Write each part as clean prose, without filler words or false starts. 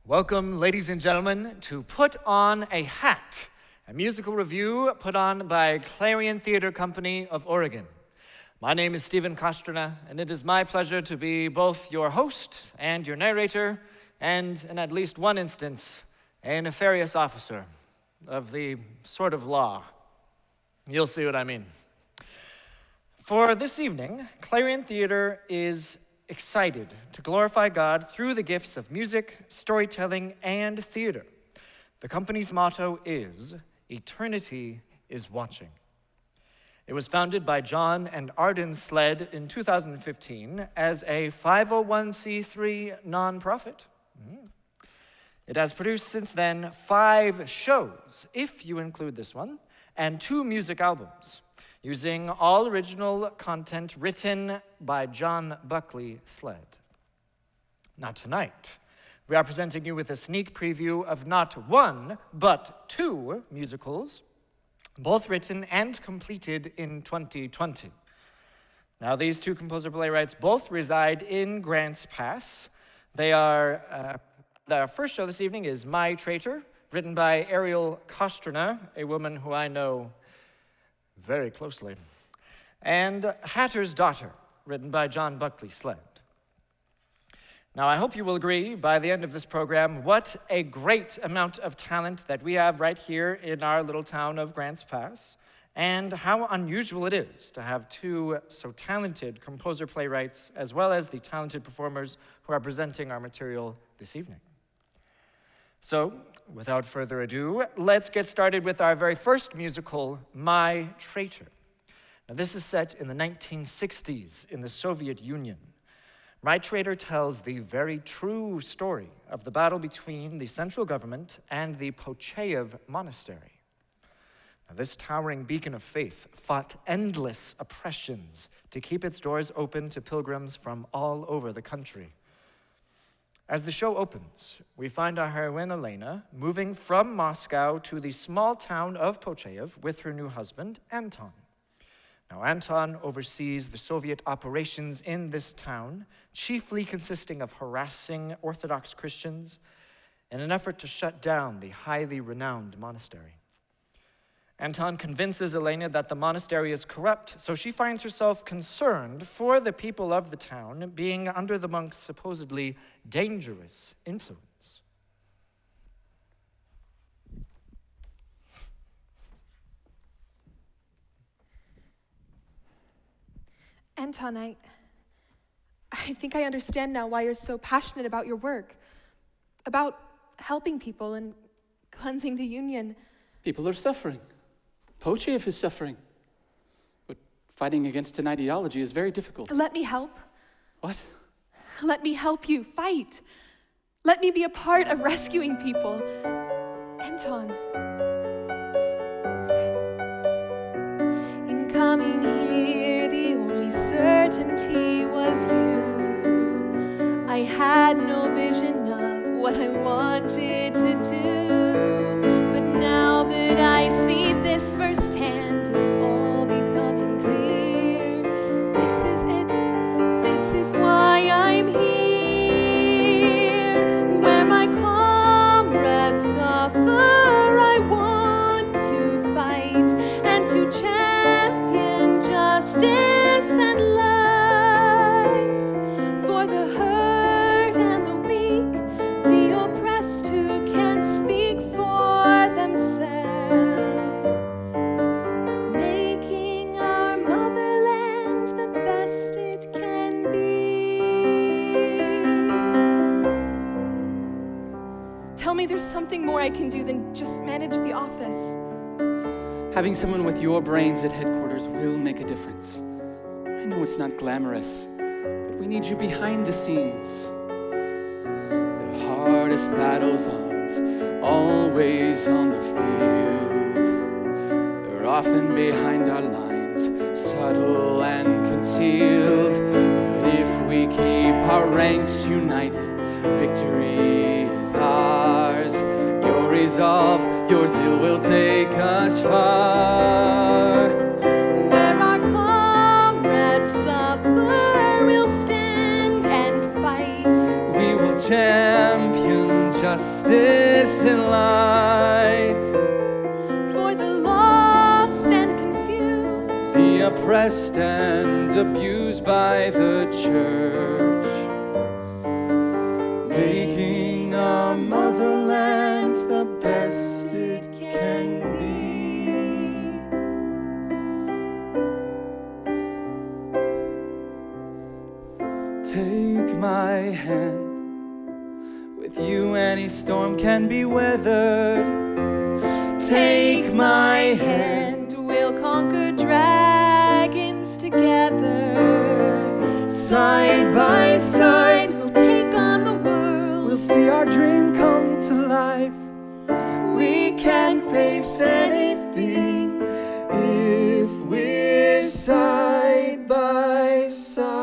Welcome, ladies and gentlemen, to Put on a Hat, a musical review put on by Clarion Theater Company of Oregon. My name is Stephen Kostrna, and it is my pleasure to be both your host and your narrator, and in at least one instance, a nefarious officer of the sort of law. You'll see what I mean. For this evening, Clarion Theater is excited to glorify God through the gifts of music, storytelling, and theater. The company's motto is, "Eternity is watching." It was founded by John and Ariel Sleadd in 2015 as a 501c3 nonprofit. It has produced since then 5 shows, if you include this one, and 2 music albums, using all original content written by John Buckley Sleadd. Now tonight, we are presenting you with a sneak preview of not one, but 2 musicals, both written and completed in 2020. Now these 2 composer playwrights both reside in Grants Pass. Their first show this evening is My Traitor, written by Ariel Kostrna, a woman who I know very closely, and Hatter's Daughter, written by John Buckley Sleadd. Now, I hope you will agree by the end of this program what a great amount of talent that we have right here in our little town of Grants Pass, and how unusual it is to have 2 so talented composer playwrights, as well as the talented performers who are presenting our material this evening. So, without further ado, let's get started with our very first musical, My Traitor. Now, this is set in the 1960s in the Soviet Union. My Traitor tells the very true story of the battle between the central government and the Pochayev monastery. Now, this towering beacon of faith fought endless oppressions to keep its doors open to pilgrims from all over the country. As the show opens, we find our heroine Elena moving from Moscow to the small town of Pochayev with her new husband, Anton. Now, Anton oversees the Soviet operations in this town, chiefly consisting of harassing Orthodox Christians in an effort to shut down the highly renowned monastery. Anton convinces Elena that the monastery is corrupt, so she finds herself concerned for the people of the town being under the monks' supposedly dangerous influence. Anton, I think I understand now why you're so passionate about your work, about helping people and cleansing the Union. People are suffering. Pochayev is suffering. But fighting against an ideology is very difficult. Let me help. What? Let me help you fight. Let me be a part of rescuing people. Anton. In coming here, the only certainty was you. I had no vision of what I wanted to do. But now that I see this firsthand, it's all becoming clear. This is it. This is why I'm here. Where my comrades suffer, I want to fight and to champion justice and light for the hurt and the weak, the oppressed who can't speak for themselves, making our motherland the best it can be. Tell me there's something more I can do than just manage the office. Having someone with your brains at headquarters will make a difference. I know it's not glamorous, but we need you behind the scenes. The hardest battles aren't always on the field. They're often behind our lines, subtle and concealed. But if we keep our ranks united, victory is ours. Your resolve, your zeal will take us far. Where our comrades suffer, we'll stand and fight. We will champion justice justice and light. For the lost and confused, The oppressed and abused by the church. Making our motherland the best it can be. Take my hand. With you any storm can be weathered. Take my hand. we'll conquer dragons together. Side by side, We'll take on the world. we'll see our dream come to life. We can face anything if we're side by side.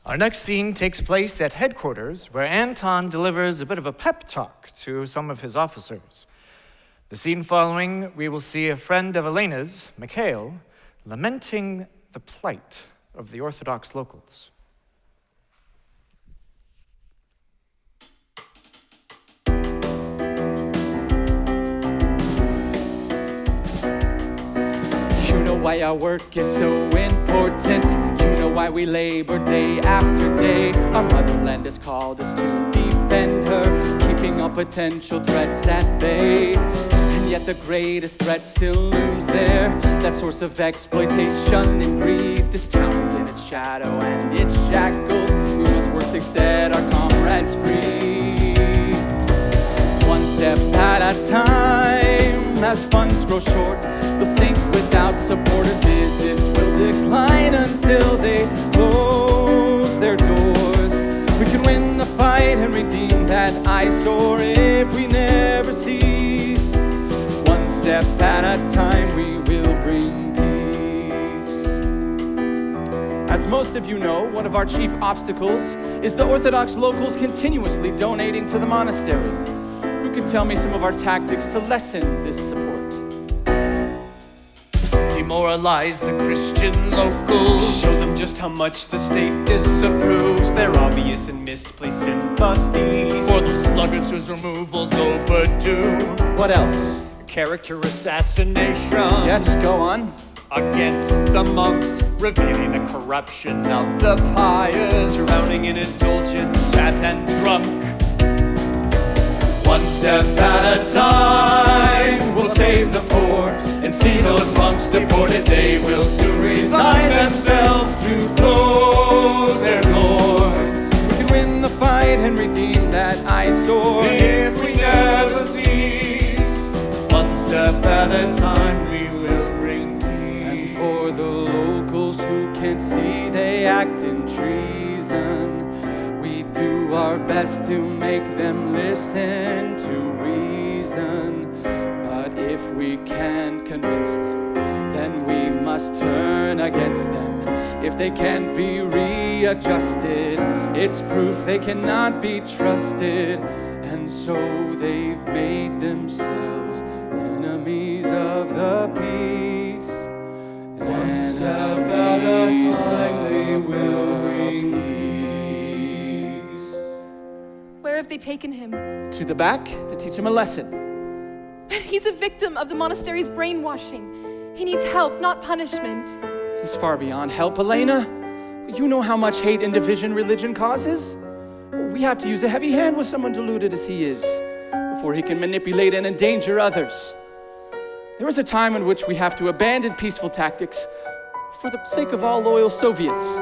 Our next scene takes place at headquarters, where Anton delivers a bit of a pep talk to some of his officers. The scene following, we will see a friend of Elena's, Mikhail, lamenting the plight of the Orthodox locals. You know why our work is so important. You know why we labor day after day. Our motherland has called us to defend her, keeping all potential threats at bay. And yet the greatest threat still looms there, that source of exploitation and greed. This town is in its shadow and its shackles. We must work to set our comrades free. One step at a time. As funds grow short, they'll sink without supporters. Visits will decline until they close their doors. We can win the fight and redeem that eyesore if we never cease. One step at a time, we will bring peace. As most of you know, one of our chief obstacles is the Orthodox locals continuously donating to the monastery. Who can tell me some of our tactics to lessen this support? Demoralize the Christian locals. Show them just how much the state disapproves their obvious and misplaced sympathies. For the sluggards whose removal's overdue. What else? Character assassination. Yes, go on. Against the monks, revealing the corruption of the pious, drowning in indulgence, Fat and drunk. One step at a time, we'll save the poor and see those monks deported. They will soon resign themselves to close their doors. We can win the fight and redeem that eyesore if we never cease. One step at a time, we will bring peace. And for the locals who can't see, they act in treason. We do our best to make them listen to reason. But if we can't convince them, then we must turn against them. If they can't be readjusted, it's proof they cannot be trusted. And so they've made themselves enemies of the peace. One step at a time, they will bring peace. Where have they taken him? To the back to teach him a lesson. But he's a victim of the monastery's brainwashing. He needs help, not punishment. He's far beyond help, Elena. You know how much hate and division religion causes. We have to use a heavy hand with someone deluded as he is before he can manipulate and endanger others. There is a time in which we have to abandon peaceful tactics for the sake of all loyal Soviets.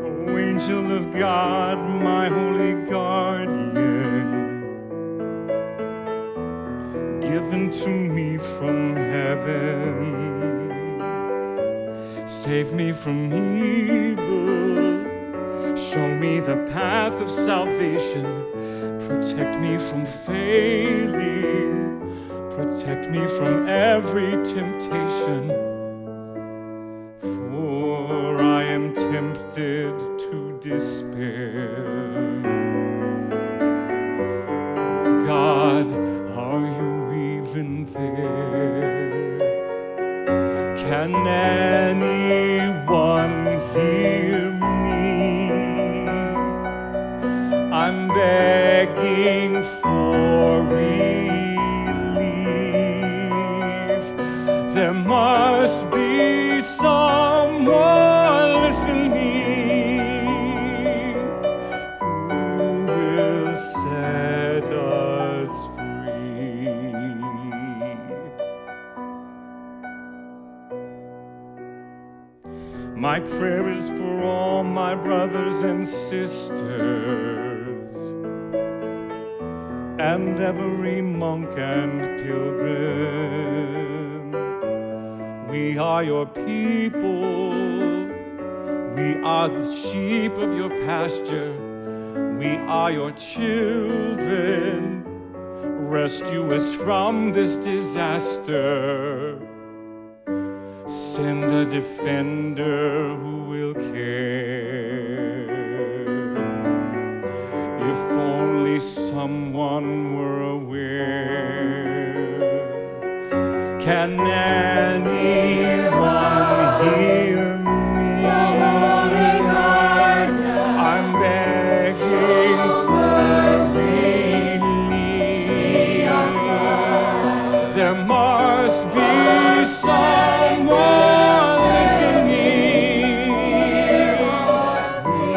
O angel of God, my holy guardian, given to me from heaven, save me from evil, Show me the path of salvation. Protect me from failing. Protect me from every temptation. For I am tempted to despair. God, are you even there? Can anyone hear me? I'm begging for relief. There must be someone listening who will set us free. My prayer is for all my brothers and sisters, and every monk and pilgrim. We are your people. We are the sheep of your pasture. We are your children. Rescue us from this disaster. Send a defender who will care. If only someone were aware. Can anyone hear me? I'm begging for relief. There must be someone listening who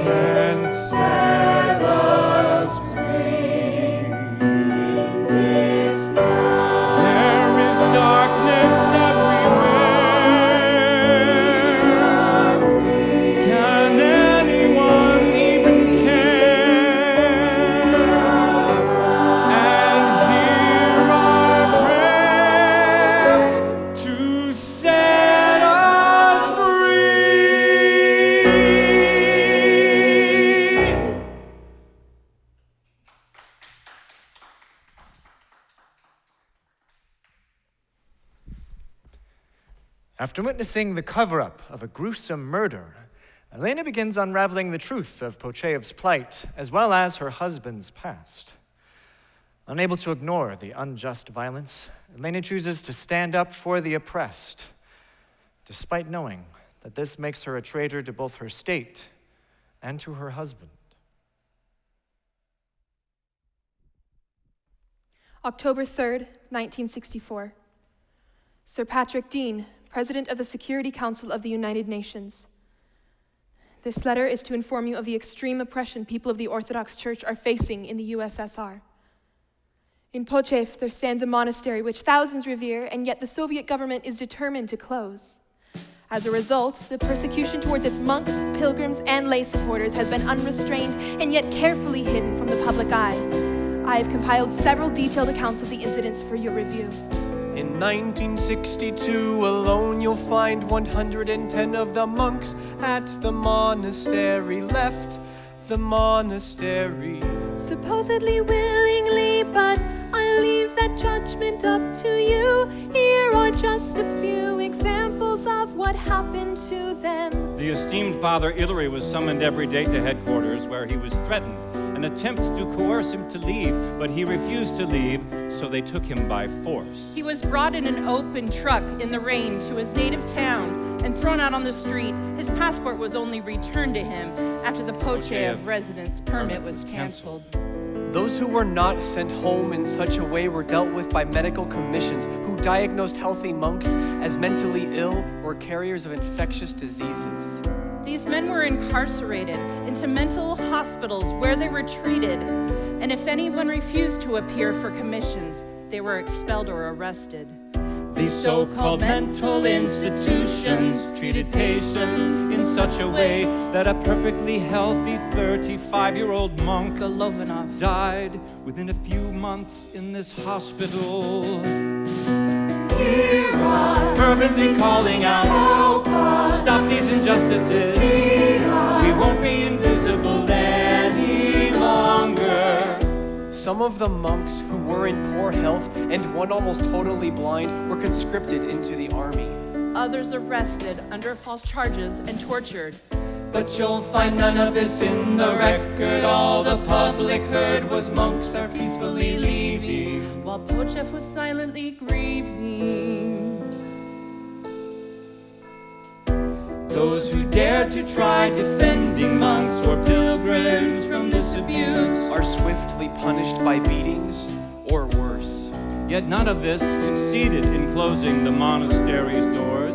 can set us free. There is darkness everywhere. Can anyone even care? And hear our prayer to set us free. After witnessing the cover-up of a gruesome murder, Elena begins unraveling the truth of Pocheyev's plight, as well as her husband's past. Unable to ignore the unjust violence, Elena chooses to stand up for the oppressed, despite knowing that this makes her a traitor to both her state and to her husband. October 3rd, 1964. Sir Patrick Dean, President of the Security Council of the United Nations. This letter is to inform you of the extreme oppression people of the Orthodox Church are facing in the USSR. In Pochev, there stands a monastery which thousands revere, and yet the Soviet government is determined to close. As a result, the persecution towards its monks, pilgrims, and lay supporters has been unrestrained and yet carefully hidden from the public eye. I have compiled several detailed accounts of the incidents for your review. In 1962 alone, you'll find 110 of the monks at the monastery left the monastery. Supposedly willingly, but I leave that judgment up to you. Here are just a few examples of what happened to them. The esteemed Father Ilary was summoned every day to headquarters, where he was threatened and attempted to coerce him to leave, but he refused to leave, so they took him by force. He was brought in an open truck in the rain to his native town and thrown out on the street. His passport was only returned to him after the Pochev residence permit was canceled. Those who were not sent home in such a way were dealt with by medical commissions who diagnosed healthy monks as mentally ill or carriers of infectious diseases. These men were incarcerated into mental hospitals where they were treated, and if anyone refused to appear for commissions, they were expelled or arrested. These so-called mental institutions treated patients in such a way that a perfectly healthy 35-year-old monk Golovanov died within a few months in this hospital. Hear us, fervently calling out, help us, stop these injustices. see us, We won't be invisible any longer. Some of the monks who were in poor health and one almost totally blind were conscripted into the army. Others arrested under false charges and tortured. But you'll find none of this in the record. All the public heard was monks are peacefully leaving, While Pochef was silently grieving. those who dared to try defending monks or pilgrims from this abuse Are swiftly punished by beatings or worse. Yet none of this succeeded in closing the monastery's doors,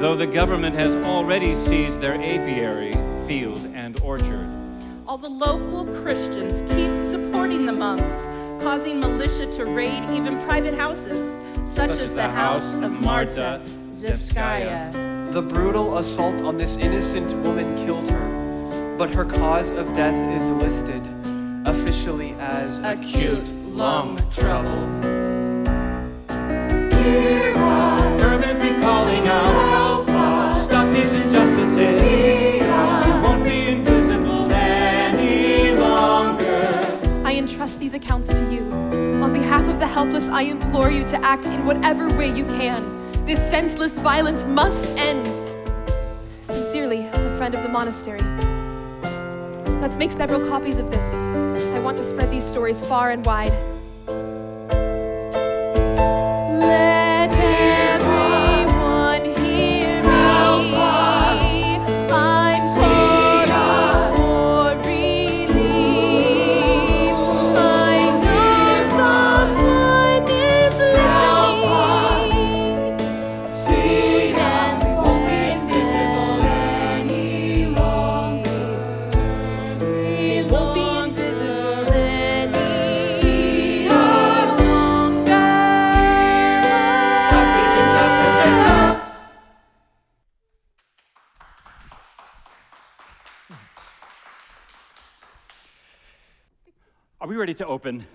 though the government has already seized their apiary, field, and orchard. All the local Christians keep supporting the monks, causing militia to raid even private houses, such as the house of Marta Zevskaya. The brutal assault on this innocent woman killed her, but her cause of death is listed officially as Acute lung trouble. Fervently calling out, stop these injustices. We won't be invisible any longer. I entrust these accounts to you. On behalf of the helpless, I implore you to act in whatever way you can. This senseless violence must end. Sincerely, a friend of the monastery. Let's make several copies of this. I want to spread these stories far and wide. Let everyone hear me. I'm calling for relief. I know someone is listening. And we won't be invisible any longer. We won't be invisible any longer. Stop these injustices now. Are we ready to open?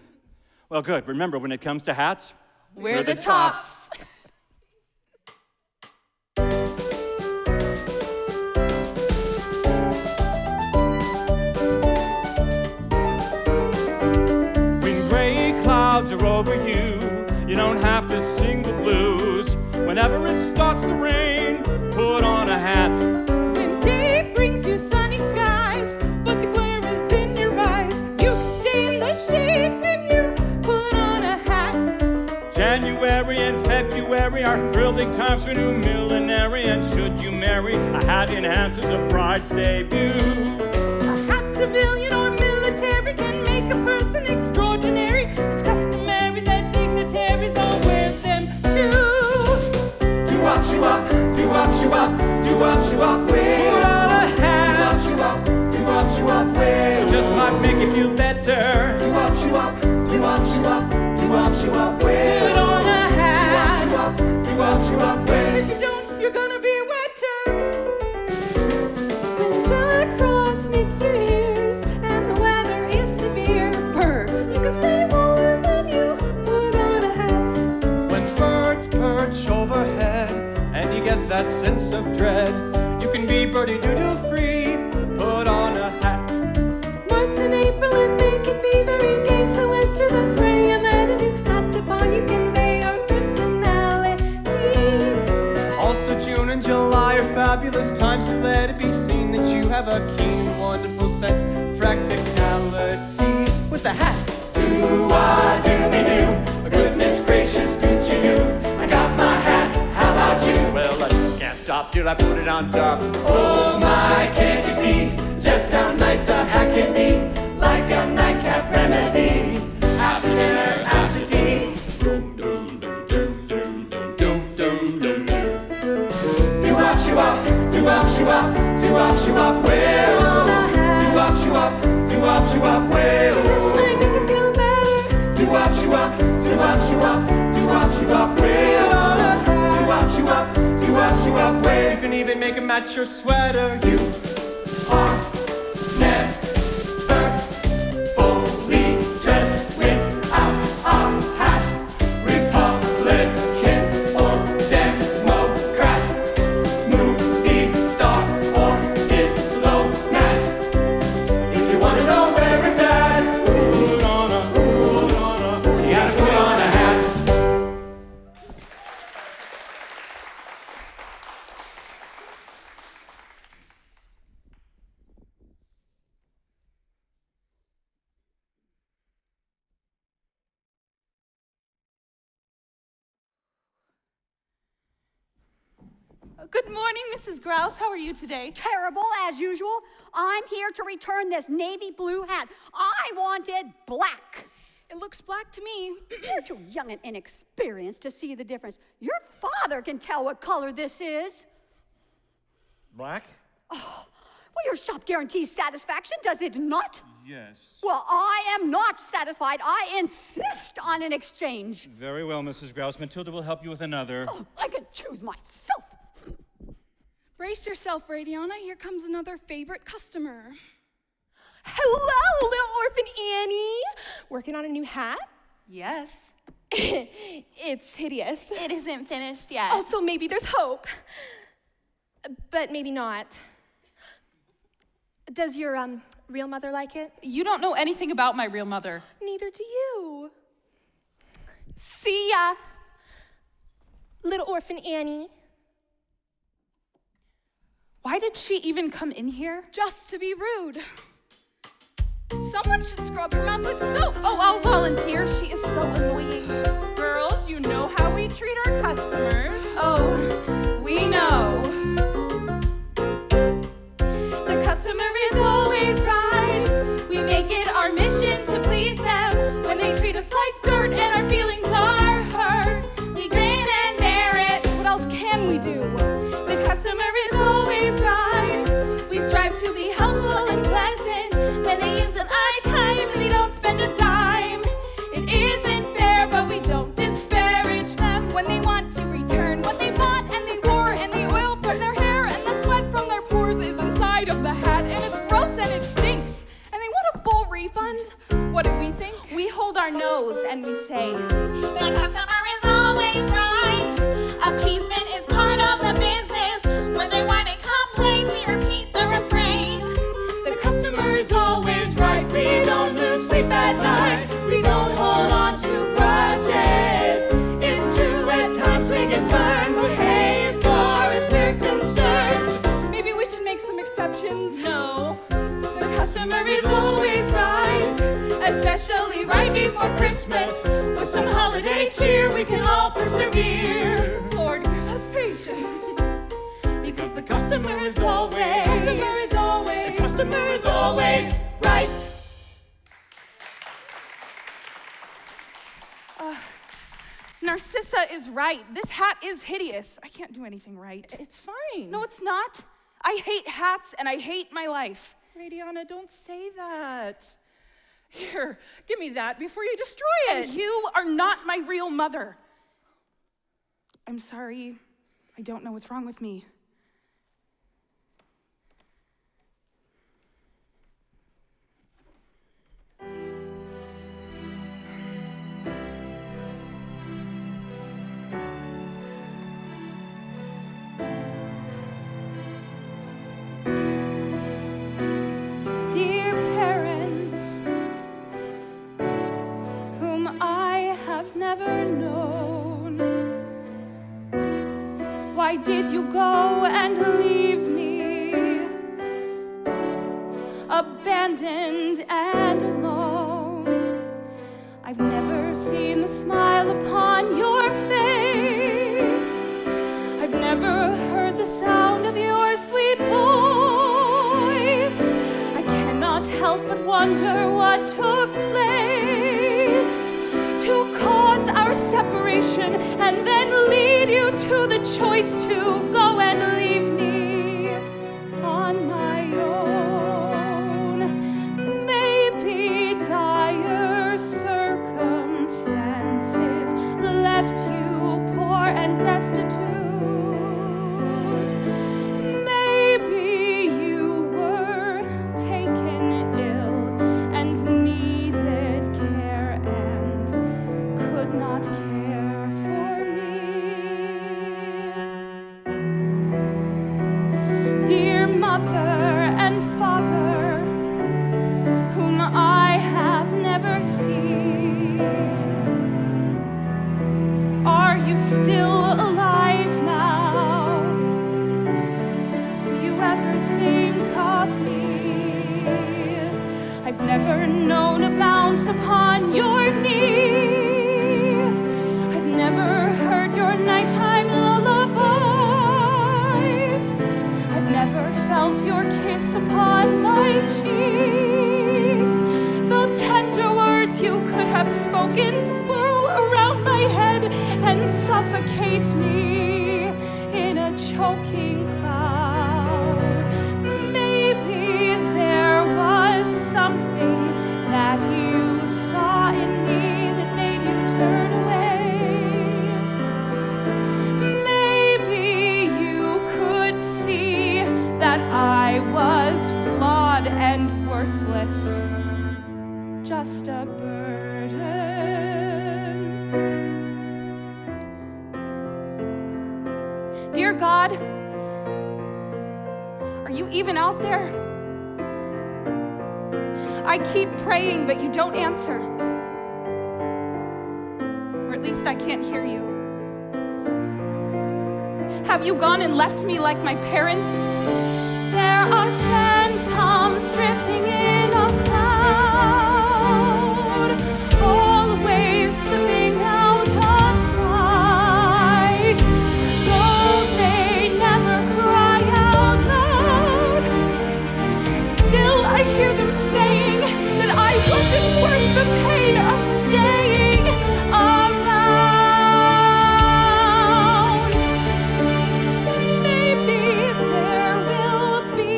Well, good. Remember, when it comes to hats, We're the tops. when gray clouds are over you, you don't have to sing the blues. Whenever it starts to rain, put on a hat. When day brings you sunny skies, but the glare is in your eyes, you can stay in the shade when you put on a hat. January and February are thrilling times for new millenary, and should you marry, a hat enhances a bride's debut. A hat, civilian or military, can make a person extraordinary. It's customary that dignitaries all wear them too. Do-wop, shoo-wop, do-wop, shoo-wop, do-wop, shoo-wop, way. Put on a hat. Do-wop, shoo-wop, do-wop, shoo-wop, way. Just might make you feel better. Do-wop, shoo-wop, do-wop, shoo-wop, do-wop, shoo-wop, way. Put on a hat. Do-wop, do-wop, shoo-wop, way. If you don't, you're gonna be wetter. When Jack Frost snips your ears and the weather is severe, purr, you can stay warm when you put on a hat. When birds perch overhead and you get that sense of dread, you can be birdie-doo-doo free. Put on a hat. March and April and May can be very gay, so enter the fray and let a new hat upon you convey our personality. Also, June and July are fabulous times, so let it be seen that you have a keen, wonderful sense of practicality. With the hat. Do-wah-doo-be-doo, goodness gracious, doo-choo-doo. I got my hat, how about you? Well, I can't stop till I put it on top. Oh my, can't you see just how nice a hat can be? Like a nightcap remedy. After dinner, after tea. Doom, doom, doom, doom, doom, doom, doom, doom, doom, doom. Do-wop, shoo-wop, do-wop, shoo-wop, do-wop, shoo-wop, well. Do-wop, shoo-wop, do-wop, shoo-wop, well. This might make you feel better. Do-wop, shoo-wop, do-wop, shoo-wop, do-wop, shoo-wop, well. Do-wop, shoo-wop, do-wop, shoo-wop, well. You can even make it match your sweater. You are never fully dressed without a hat. Republican or Democrat, movie star or diplomat. Good morning, Mrs. Grouse. How are you today? Terrible, as usual. I'm here to return this navy blue hat. I wanted black. It looks black to me. You're too young and inexperienced to see the difference. Your father can tell what color this is. Black? Well, your shop guarantees satisfaction, does it not? Yes. Well, I am not satisfied. I insist on an exchange. Very well, Mrs. Grouse. Matilda will help you with another. Oh, I can choose myself. Brace yourself, Radiana. Here comes another favorite customer. Hello, little orphan Annie. Working on a new hat? Yes. It's hideous. It isn't finished yet. Oh, so maybe there's hope. But maybe not. Does your real mother like it? You don't know anything about my real mother. Neither do you. See ya, little orphan Annie. Why did she even come in here? Just to be rude. Someone should scrub her mouth with soap. Oh, I'll volunteer. She is so annoying. Girls, you know how we treat our customers. Oh, we know. The customer is always right. We make it our mission to please them. When they treat us like dirt and our feelings are hurt, we grin and bear it. What else can we do? The customer is always right. We strive to be helpful and pleasant. When they use up our time and they don't spend a dime, it isn't fair, but we don't disparage them. When they want to return what they bought and they wore, and the oil from their hair and the sweat from their pores is inside of the hat, and it's gross and it stinks, and they want a full refund, what do we think? We hold our nose and we say, the customer is always right. Appeasement is part of the business. When they whine and complain, we repeat the refrain. The customer is always right. We don't lose sleep at night. We don't hold on to grudges. It's true, at times we get burned, but hey, as far as we're concerned, Maybe we should make some exceptions. no. the customer is always right. Especially right before Christmas. With some holiday cheer, we can all persevere. Lord, give us patience. Because the customer is always, The customer is always right. Narcissa is right. This hat is hideous. I can't do anything right. It's fine. No, it's not. I hate hats and I hate my life. Radiana, don't say that. Here, give me that before you destroy it. And you are not my real mother. I'm sorry. I don't know what's wrong with me. Dear parents, whom I have never known, why did you go and leave me, abandoned and alone? I've never seen the smile upon your face. I've never heard the sound of your sweet voice. I cannot help but wonder what took place to cause our separation and then lead you to the choice to go and leave me on my own. Maybe dire circumstances left you poor and destitute. Maybe you were taken ill and needed care and could not care for me. Dear mother and father, whom I have never seen, are you still alive now? Do you ever think of me? I've never known a bounce upon your knee. I've never heard your nighttime lullaby. felt your kiss upon my cheek. The tender words you could have spoken swirl around my head and suffocate me in a choking cloud. Maybe there was something that you saw in me that made you turn away. Maybe you could see that I was flawed and worthless, just a burden. Dear God, are you even out there? I keep praying, but you don't answer. Or at least I can't hear you. Have you gone and left me like my parents? There are phantoms drifting in a cloud, always slipping out of sight. Though they never cry out loud, still I hear them saying that I wasn't worth the pain of staying around. Maybe there will be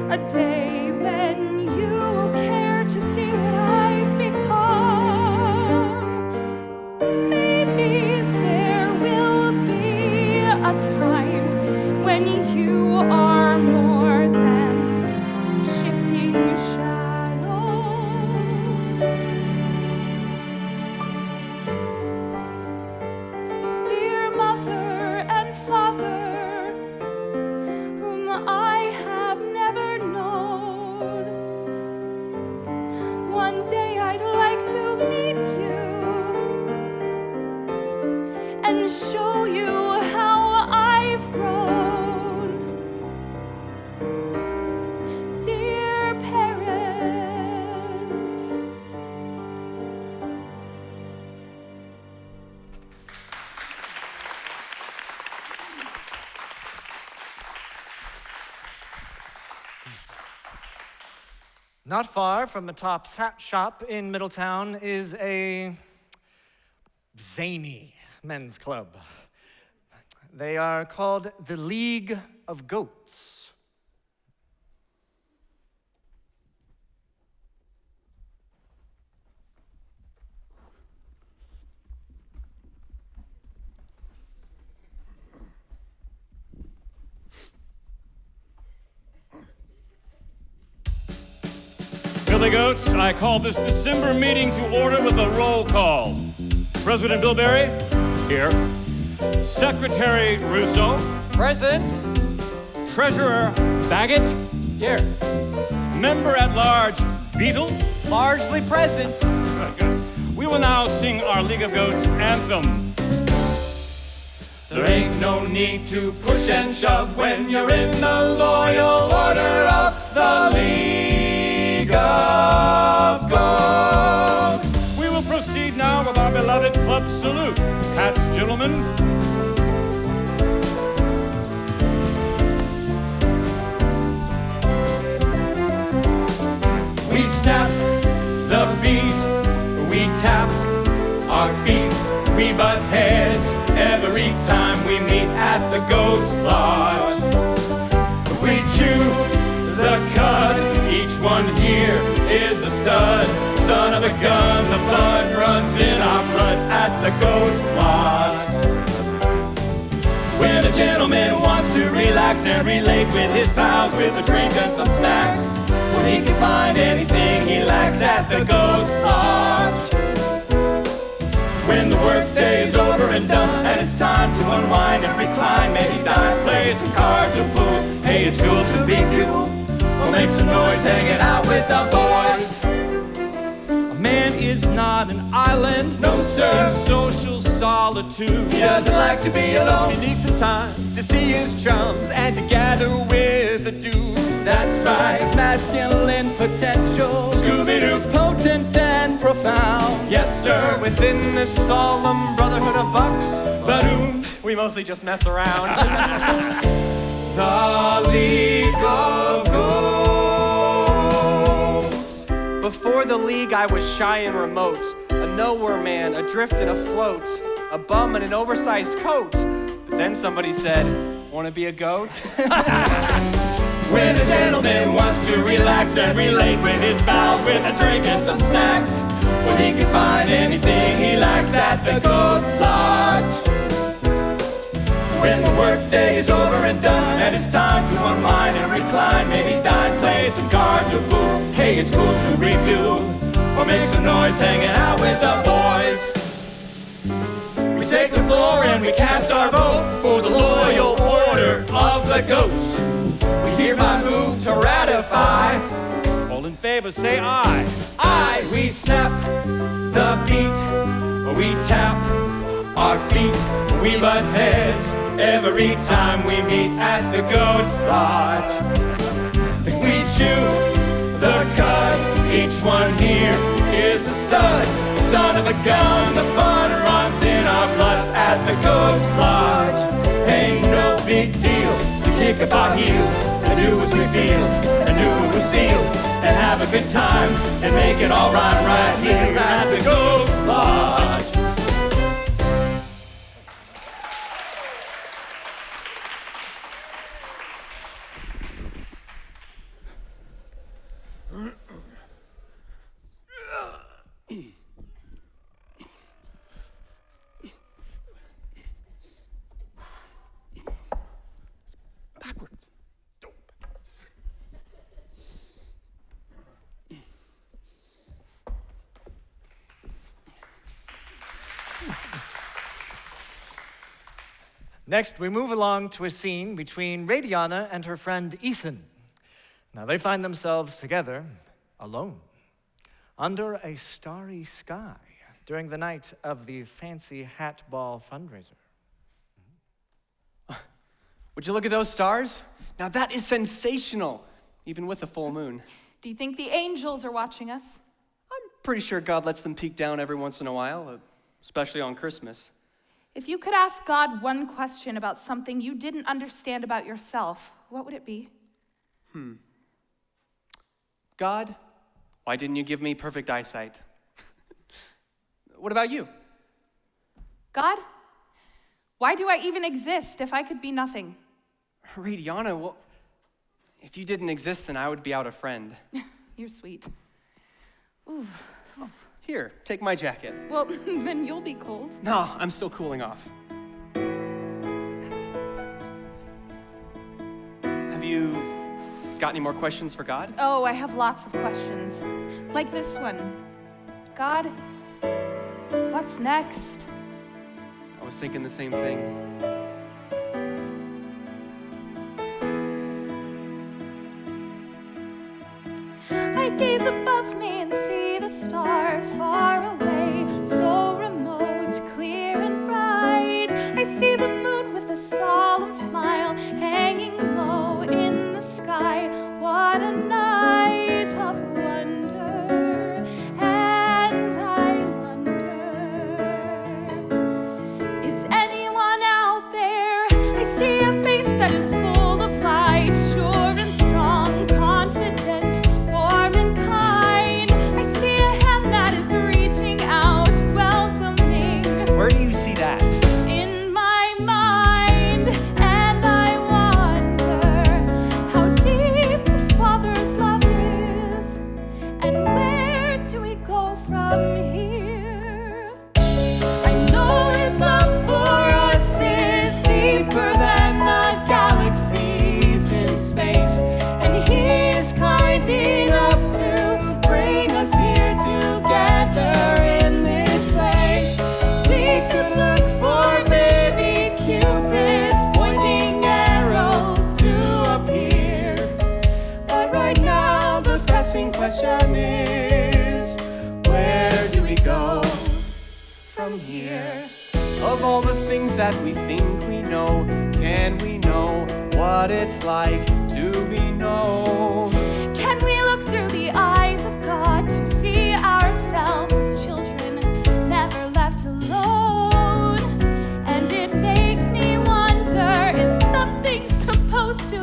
a day when you will care to see what I've become. Maybe there will be a time when you are more than shifting shadows. Dear mother and father, whom I have never known, one day I'd like to meet you and show you how I've grown. Dear parents, Not far from the Top's Hat Shop in Middletown is a zany men's club. They are called the League of Goats. Billy Goats, I call this December meeting to order with a roll call. President Bilberry? Here. Secretary Russo? Present. Treasurer Baggett? Here. Member-at-large Beetle? Largely present. Good. We will now sing our League of Goats anthem. There ain't no need to push and shove when you're in the loyal order of the League of Goats. We will proceed now with our beloved club salute. Hats, gentlemen. We snap the beat, we tap our feet, we butt heads every time we meet at the Goats Lodge. We chew the cud, each one here is a stud. Son of a gun, the blood runs in our blood at the Goats Lodge. When a gentleman wants to relax and relate with his pals with a drink and some snacks, well, he can find anything he lacks at the Goats Lodge. When the workday is over and done and it's time to unwind and recline, maybe dine, play some cards or pool. Hey, it's cool to be cool. We'll make some noise hanging out with the boys. A man is not an island. No, sir. In social solitude. He doesn't like to be alone. He needs some time to see his chums and to gather with a dude. That's right. Masculine potential, Scooby-Doo. potent and profound. Yes, sir. Within this solemn brotherhood of bucks, Ba-doom. we mostly just mess around. The League of Ghosts. Before the League, I was shy and remote, a nowhere man, adrift and afloat, a bum in an oversized coat. But then somebody said, "Wanna be a goat?" When a gentleman wants to relax and relate with his pals with a drink and some snacks, when he can find anything he likes at the Goat's Lodge. When the workday is over and done and it's time to unwind and recline, maybe dine, play some cards or boo. Hey, it's cool to review or make some noise hanging out with the boys. We take the floor and we cast our vote for the loyal order of the Goats. We hereby move to ratify. All in favor, say aye. Aye, we snap the beat, we tap our feet, we butt heads every time we meet at the Goat's Lodge. We chew the cud, each one here is a stud. Son of a gun, the fun runs in our blood at the Goat's Lodge. Ain't no big deal to kick up our heels and do as we feel and do it with zeal and have a good time and make it all right here at the Goat's Lodge. Next, we move along to a scene between Radiana and her friend Ethan. Now, they find themselves together, alone, under a starry sky during the night of the Fancy Hat Ball fundraiser. Would you look at those stars? Now that is sensational, even with a full moon. Do you think the angels are watching us? I'm pretty sure God lets them peek down every once in a while, especially on Christmas. If you could ask God one question about something you didn't understand about yourself, what would it be? God, why didn't you give me perfect eyesight? What about you? God, why do I even exist if I could be nothing? Radiana, well, if you didn't exist, then I would be out a friend. You're sweet. Ooh. Here, take my jacket. Well, then you'll be cold. No, I'm still cooling off. Have you got any more questions for God? Oh, I have lots of questions. Like this one. God, what's next? I was thinking the same thing. I gaze above me and see the stars far away, so remote, clear and bright. I see the moon with a solemn smile hanging low in the sky. What a night of wonder, and I wonder, is anyone out there? I see a face that is full of light, sure and strong, confident, warm and kind. I see a hand that is reaching out, welcoming Where do you see that? in my mind, and I wonder how deep the Father's love is, and where do we go from here? I know His love for us is deeper than the galaxies in space, and He is kind enough to bring us here together in this place. We could look for baby cupids pointing arrows to appear, but right now the pressing question is, where do we go from here? Of all the things that we think we know, can we know what it's like to be known? Can we look through the eyes of God to see ourselves as children never left alone? And it makes me wonder, is something supposed to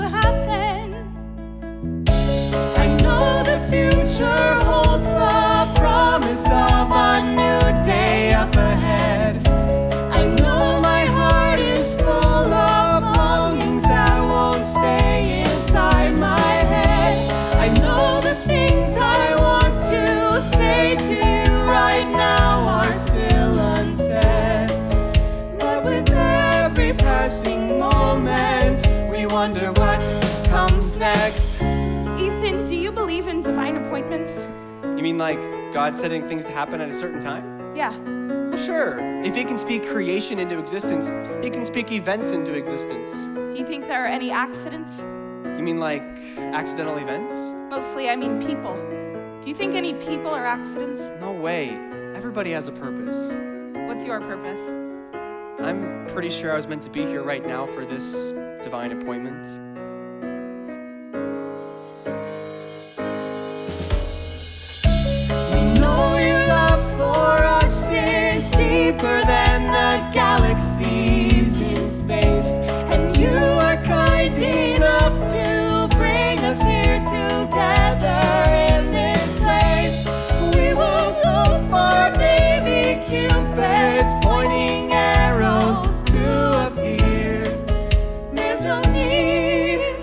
mean like God setting things to happen at a certain time? Yeah. Well, sure. If he can speak creation into existence, he can speak events into existence. Do you think there are any accidents? You mean like accidental events? Mostly, I mean people. Do you think any people are accidents? No way. Everybody has a purpose. What's your purpose? I'm pretty sure I was meant to be here right now for this divine appointment. We know your love for us is deeper than the galaxies in space, and you are kind enough to bring us here together in this place. We won't go far, baby Cupid's pointing arrows to appear. There's no need.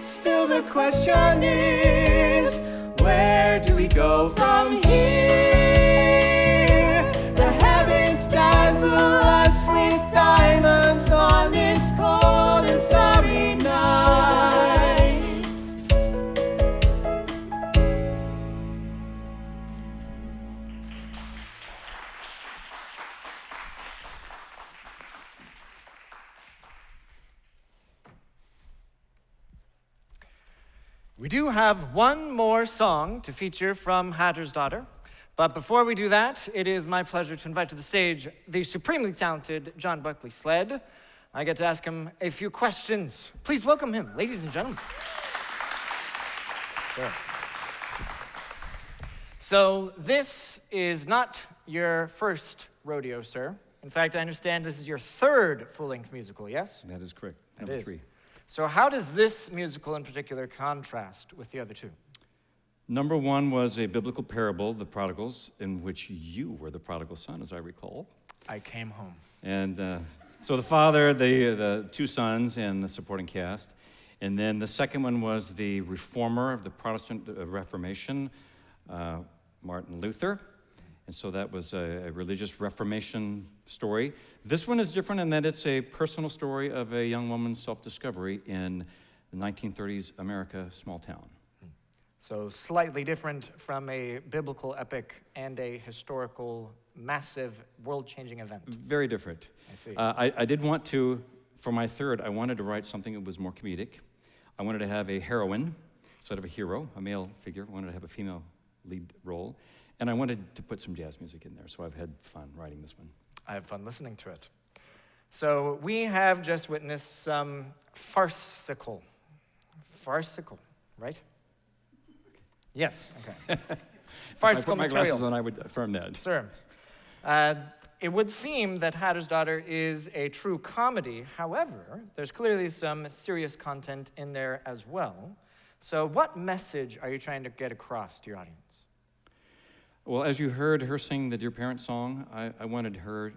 Still the question is, where do we go from here? The heavens dazzle us with diamonds on this cold and starry night. We do have one more song to feature from Hatter's Daughter, but before we do that, it is my pleasure to invite to the stage the supremely talented John Buckley Sleadd. I get to ask him a few questions. Please welcome him, ladies and gentlemen. Sure. So this is not your first rodeo, sir. In fact, I understand this is your third full-length musical, yes? That is correct. It Number is. 3. So how does this musical in particular contrast with the other two? Number 1 was a biblical parable, The Prodigals, in which you were the prodigal son, as I recall. I came home. And so the father, the 2 sons, and the supporting cast. And then the second one was the reformer of the Protestant Reformation, Martin Luther. And so that was a religious Reformation story. This one is different in that it's a personal story of a young woman's self-discovery in the 1930s America, small town. So slightly different from a biblical epic and a historical, massive, world-changing event. Very different. I see. I did want to, for my third, I wanted to write something that was more comedic. I wanted to have a heroine instead of a hero, a male figure. I wanted to have a female lead role. And I wanted to put some jazz music in there, so I've had fun writing this one. I have fun listening to it. So we have just witnessed some farcical, right? Yes, okay. Farcical If I put my material. glasses on, I would affirm that. Sir, it would seem that Hatter's Daughter is a true comedy. However, there's clearly some serious content in there as well. So what message are you trying to get across to your audience? Well, as you heard her sing the Dear Parent song, I wanted her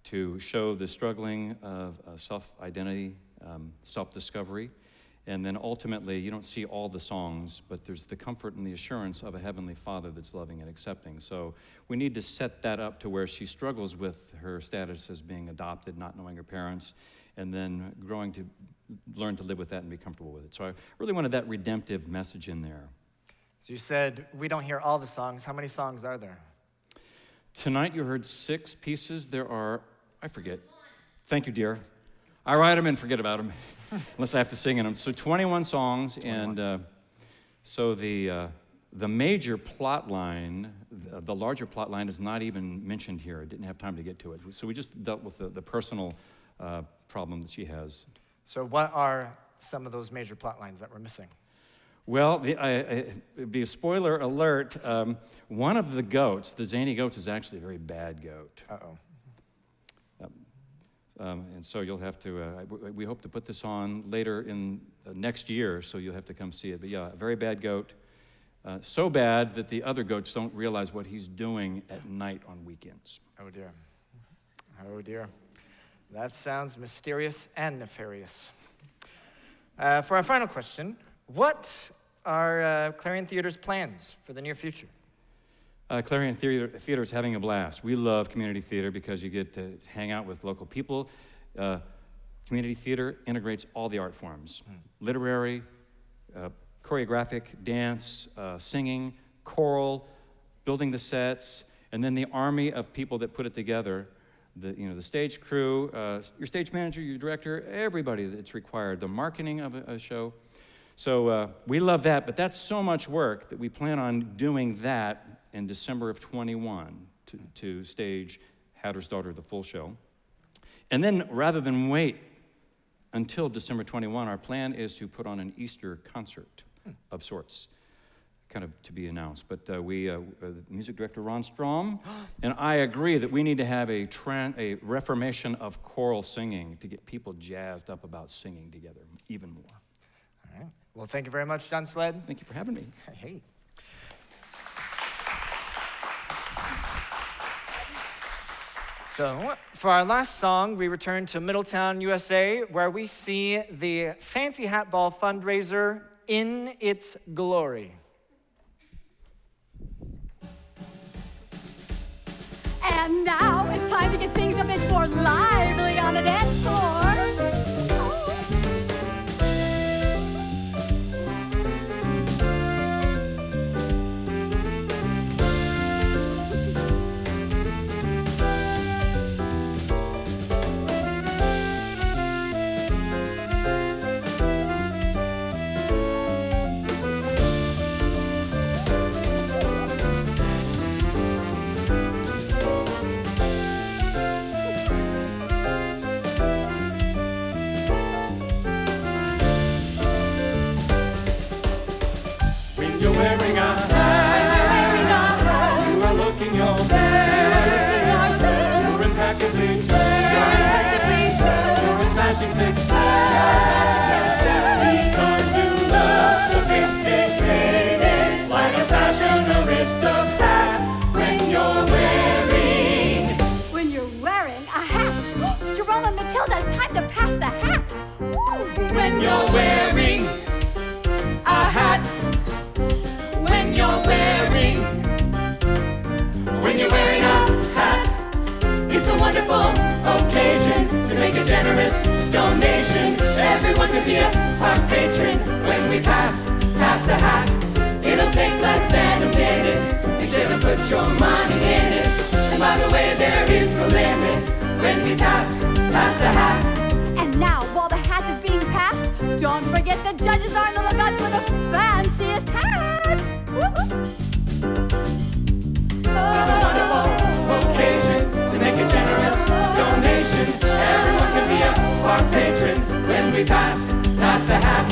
to show the struggling of self-identity, self-discovery, and then ultimately, you don't see all the songs, but there's the comfort and the assurance of a Heavenly Father that's loving and accepting. So we need to set that up to where she struggles with her status as being adopted, not knowing her parents, and then growing to learn to live with that and be comfortable with it. So I really wanted that redemptive message in there. So you said we don't hear all the songs. How many songs are there? Tonight you heard 6 pieces. There are, I forget. Thank you, dear. I write them and forget about them, unless I have to sing in them. So 21 songs, 21. And so the major plot line, the larger plot line is not even mentioned here. I didn't have time to get to it. So we just dealt with the personal problem that she has. So what are some of those major plot lines that we're missing? Well, it'd be a spoiler alert. One of the goats, the zany goat, is actually a very bad goat. Uh-oh. And so you'll have to, we hope to put this on later in next year, so you'll have to come see it. But yeah, a very bad goat. So bad that the other goats don't realize what he's doing at night on weekends. Oh dear. Oh dear. That sounds mysterious and nefarious. For our final question, what are Clarion Theater's plans for the near future? Clarion Theater is having a blast. We love community theater because you get to hang out with local people. Community theater integrates all the art forms. Literary, choreographic, dance, singing, choral, building the sets, and then the army of people that put it together. The stage crew, your stage manager, your director, everybody that's required, the marketing of a show. So we love that, but that's so much work that we plan on doing that in December of 21 to stage Hatter's Daughter, the full show. And then rather than wait until December 21, our plan is to put on an Easter concert of sorts, kind of to be announced. But the music director, Ron Strom, and I agree that we need to have a reformation of choral singing to get people jazzed up about singing together even more. All right. Well, thank you very much, John Sleadd. Thank you for having me. Hey. So, for our last song, we return to Middletown, USA, where we see the Fancy Hat Ball fundraiser in its glory. And now it's time to get things a bit more lively on the dance floor. You're wearing a hat. You are looking your best. You're in packaging. You're a smashing success. Because you look sophisticated, like a fashion aristocrat. When you're wearing a hat. Jerome and Matilda, it's time to pass the hat. When you're wearing a hat. When you're wearing a hat, it's a wonderful occasion to make a generous donation. Everyone can be a park patron when we pass the hat. It'll take less than a minute. Make sure to put your money in it. And by the way, there is no limit when we pass the hat. And now, while the hat is being passed, don't forget the judges are on the lookout for the fanciest hats. It's a wonderful occasion to make a generous donation. Everyone can be a park patron when we pass the hat.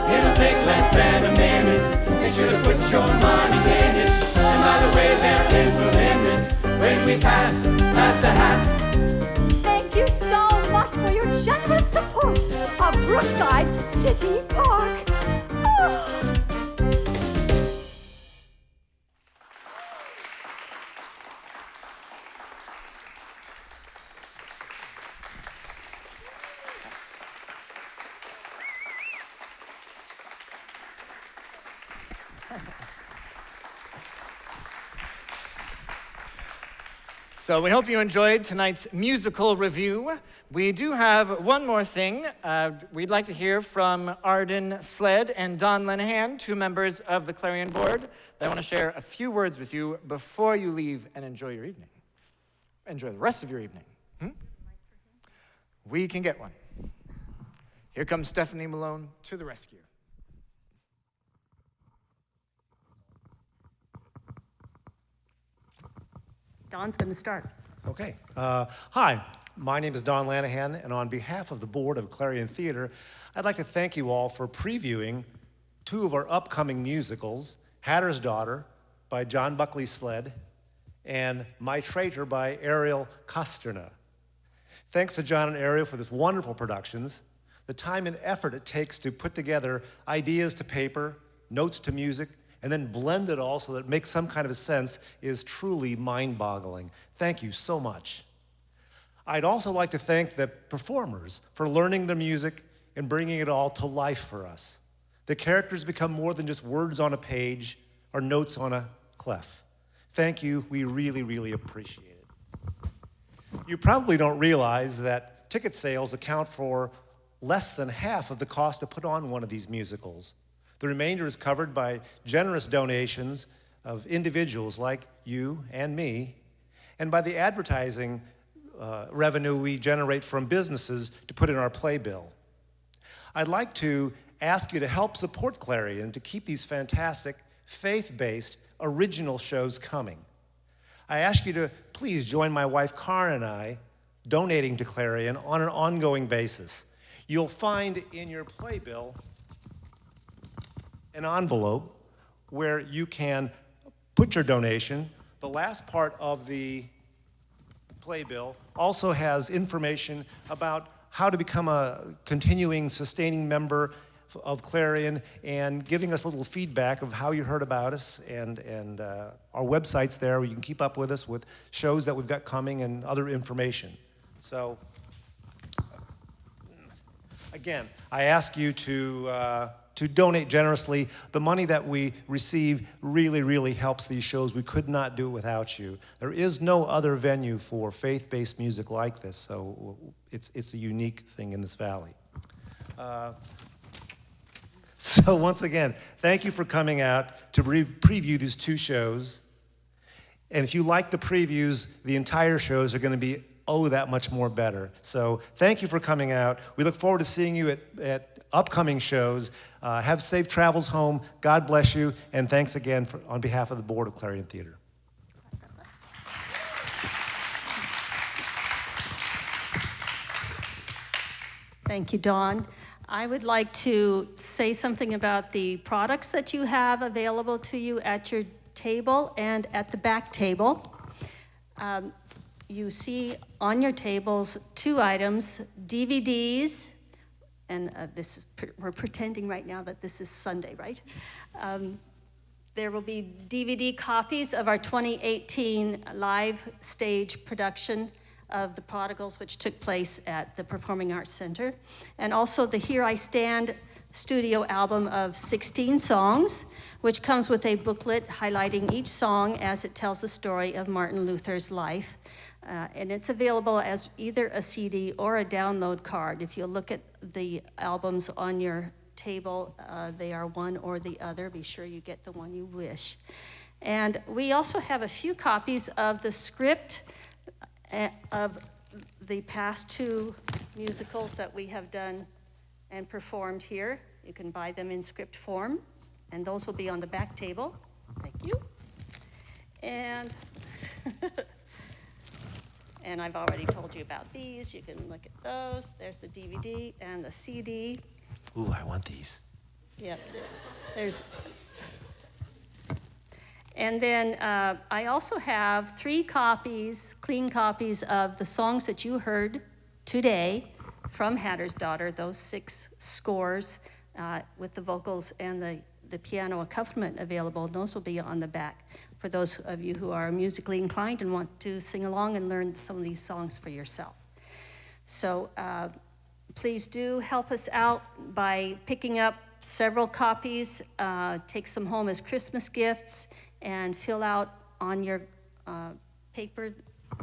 It'll take less than a minute. Make sure to put your money in it. And by the way, there is no limit when we pass the hat. Thank you so much for your generous support of Brookside City Park. So we hope you enjoyed tonight's musical review. We do have one more thing. We'd like to hear from Ariel Sleadd and Don Lenahan, two members of the Clarion board. They want to share a few words with you before you leave and enjoy your evening. Enjoy the rest of your evening. We can get one. Here comes Stephanie Malone to the rescue. Don's going to start. Okay. Hi, my name is Don Lanahan, and on behalf of the board of Clarion Theater, I'd like to thank you all for previewing two of our upcoming musicals, Hatter's Daughter by John Buckley Sleadd and My Traitor by Ariel Kostrna. Thanks to John and Ariel for this wonderful productions. The time and effort it takes to put together ideas to paper, notes to music, and then blend it all so that it makes some kind of a sense is truly mind-boggling. Thank you so much. I'd also like to thank the performers for learning the music and bringing it all to life for us. The characters become more than just words on a page or notes on a clef. Thank you, we really, really appreciate it. You probably don't realize that ticket sales account for less than half of the cost to put on one of these musicals. The remainder is covered by generous donations of individuals like you and me, and by the advertising revenue we generate from businesses to put in our playbill. I'd like to ask you to help support Clarion to keep these fantastic, faith-based, original shows coming. I ask you to please join my wife Karen and I donating to Clarion on an ongoing basis. You'll find in your playbill an envelope where you can put your donation. The last part of the playbill also has information about how to become a continuing, sustaining member of Clarion and giving us a little feedback of how you heard about us, and our website's there where you can keep up with us with shows that we've got coming and other information. So, again, I ask you to donate generously. The money that we receive really, really helps these shows. We could not do it without you. There is no other venue for faith-based music like this, so it's a unique thing in this valley. So once again, thank you for coming out to preview these two shows. And if you like the previews, the entire shows are going to be that much more better. So thank you for coming out. We look forward to seeing you at upcoming shows. Have safe travels home. God bless you. And thanks again on behalf of the board of Clarion Theater. Thank you, Don. I would like to say something about the products that you have available to you at your table and at the back table. You see on your tables two items, DVDs, and we're pretending right now that this is Sunday, right? There will be DVD copies of our 2018 live stage production of The Prodigals, which took place at the Performing Arts Center, and also the Here I Stand studio album of 16 songs, which comes with a booklet highlighting each song as it tells the story of Martin Luther's life. And it's available as either a CD or a download card. If you look at the albums on your table, they are one or the other. Be sure you get the one you wish. And we also have a few copies of the script of the past two musicals that we have done and performed here. You can buy them in script form, and those will be on the back table. Thank you. And and I've already told you about these. You can look at those. There's the DVD and the CD. Ooh, I want these. Yep. There's. And then I also have 3 copies, clean copies of the songs that you heard today from Hatter's Daughter, those 6 scores with the vocals and the piano accompaniment available. Those will be on the back for those of you who are musically inclined and want to sing along and learn some of these songs for yourself. So please do help us out by picking up several copies, take some home as Christmas gifts, and fill out on your paper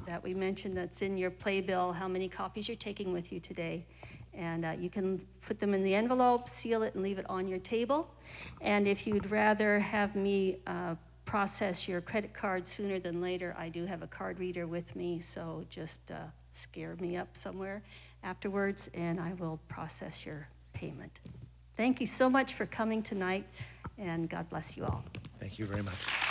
that we mentioned that's in your playbill how many copies you're taking with you today. And you can put them in the envelope, seal it, and leave it on your table. And if you'd rather have me process your credit card sooner than later, I do have a card reader with me, so just scare me up somewhere afterwards, and I will process your payment. Thank you so much for coming tonight, and God bless you all. Thank you very much.